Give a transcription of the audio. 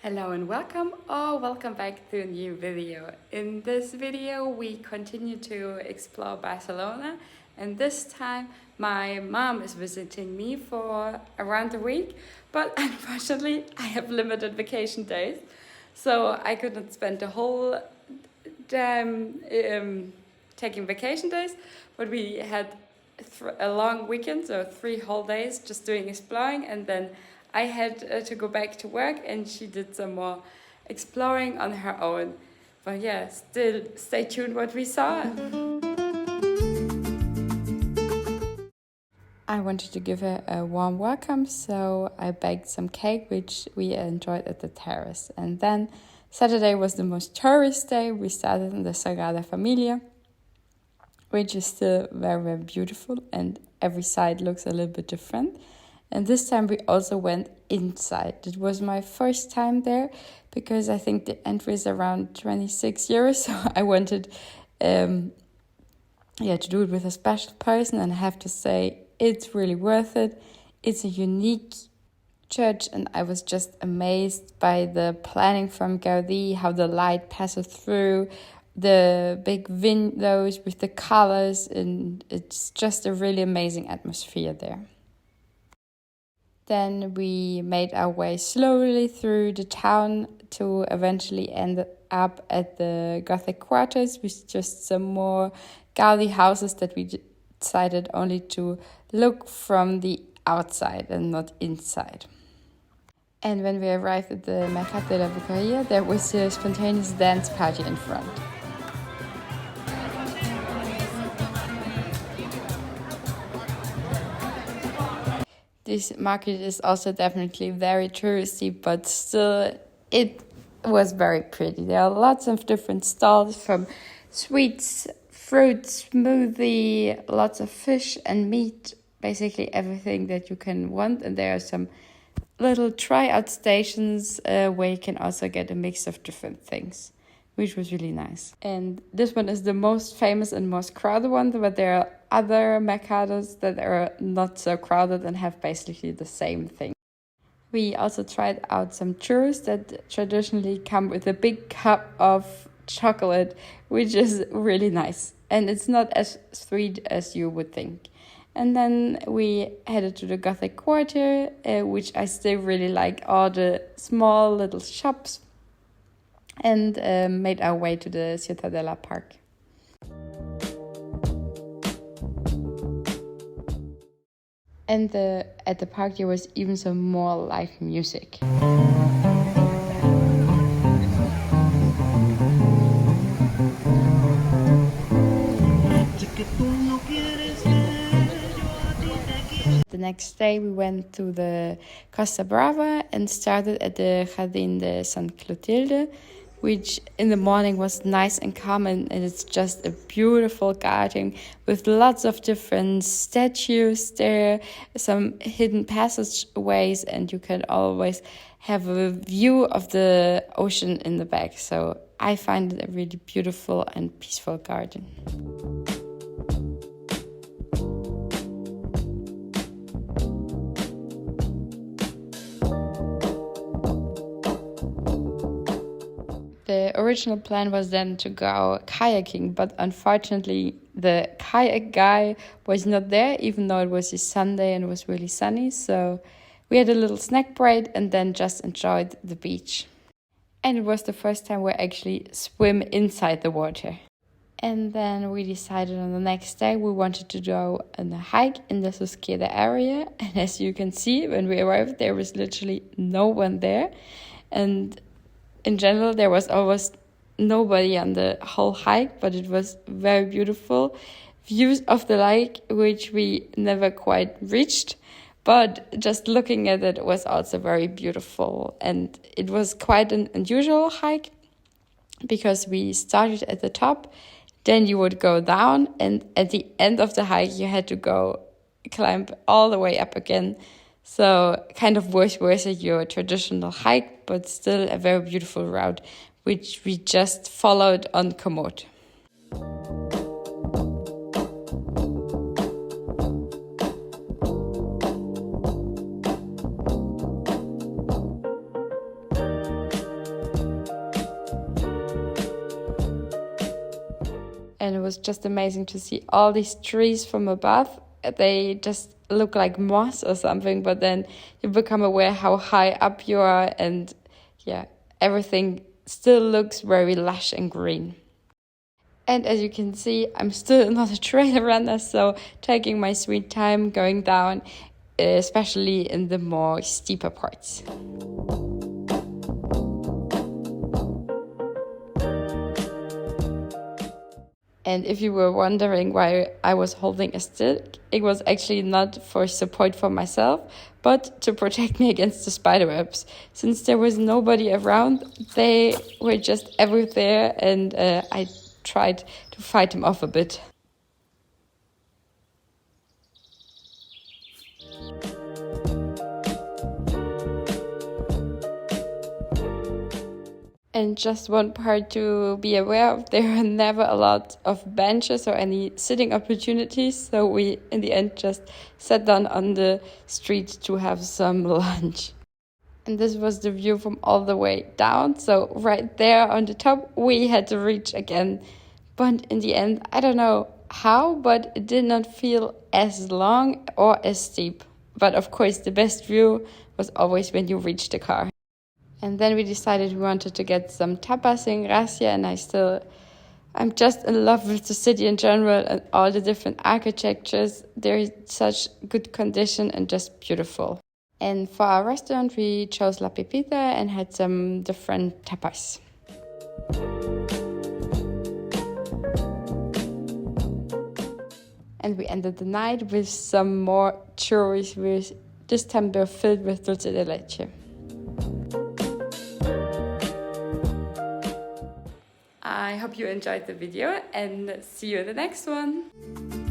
Hello and welcome or welcome back to a new video. In this video we continue to explore Barcelona, and this time my mom is visiting me for around a week, but unfortunately I have limited vacation days, so I couldn't spend the whole time taking vacation days, but we had a long weekend, so 3 whole days just doing exploring, and then I had to go back to work and she did some more exploring on her own. But yeah, still stay tuned what we saw. I wanted to give her a warm welcome, so I baked some cake, which we enjoyed at the terrace. And then Saturday was the most tourist day. We started in the Sagrada Familia, which is still very, very beautiful, and every side looks a little bit different. And this time we also went inside. It was my first time there because I think the entry is around 26 euros. So I wanted to do it with a special person. And I have to say, it's really worth it. It's a unique church, and I was just amazed by the planning from Gaudi, how the light passes through the big windows with the colors, and it's just a really amazing atmosphere there. Then we made our way slowly through the town to eventually end up at the Gothic quarters with just some more Gaudi houses that we decided only to look from the outside and not inside. And when we arrived at the Mercat de la Boqueria, there was a spontaneous dance party in front. This market is also definitely very touristy, but still it was very pretty. There are lots of different stalls, from sweets, fruit, smoothie, lots of fish and meat, basically everything that you can want. And there are some little tryout stations where you can also get a mix of different things, which was really nice. And this one is the most famous and most crowded one, but there are other mercados that are not so crowded and have basically the same thing. We also tried out some churros that traditionally come with a big cup of chocolate, which is really nice. And it's not as sweet as you would think. And then we headed to the Gothic quarter, which I still really like, all the small little shops, and made our way to the Ciutadella Park. And at the park there was even some more live music. The next day we went to the Costa Brava and started at the Jardín de San Clotilde, which in the morning was nice and calm, and it's just a beautiful garden with lots of different statues there, some hidden passageways, and you can always have a view of the ocean in the back. So I find it a really beautiful and peaceful garden. The original plan was then to go kayaking, but unfortunately the kayak guy was not there, even though it was a Sunday and it was really sunny. So we had a little snack break and then just enjoyed the beach. And it was the first time we actually swim inside the water. And then we decided on the next day we wanted to go on a hike in the Susqueda area. And as you can see, when we arrived, there was literally no one there. And in general, there was almost nobody on the whole hike, but it was very beautiful. Views of the lake, which we never quite reached, but just looking at it was also very beautiful. And it was quite an unusual hike because we started at the top, then you would go down, and at the end of the hike, you had to climb all the way up again. So kind of vice versa your traditional hike, but still a very beautiful route, which we just followed on Komoot. And it was just amazing to see all these trees from above. They just look like moss or something, but then you become aware how high up you are, and yeah, everything still looks very lush and green. And as you can see, I'm still not a trail runner, so taking my sweet time going down, especially in the more steeper parts. And if you were wondering why I was holding a stick, it was actually not for support for myself, but to protect me against the spiderwebs. Since there was nobody around, they were just everywhere, and I tried to fight them off a bit. And just one part to be aware of, there are never a lot of benches or any sitting opportunities. So we, in the end, just sat down on the street to have some lunch. And this was the view from all the way down. So right there on the top, we had to reach again. But in the end, I don't know how, but it did not feel as long or as steep. But of course, the best view was always when you reach the car. And then we decided we wanted to get some tapas in Gracia, and I'm just in love with the city in general and all the different architectures. They're in such good condition and just beautiful. And for our restaurant, we chose La Pepita and had some different tapas. And we ended the night with some more churros, with this time they're filled with dulce de leche. I hope you enjoyed the video, and see you in the next one.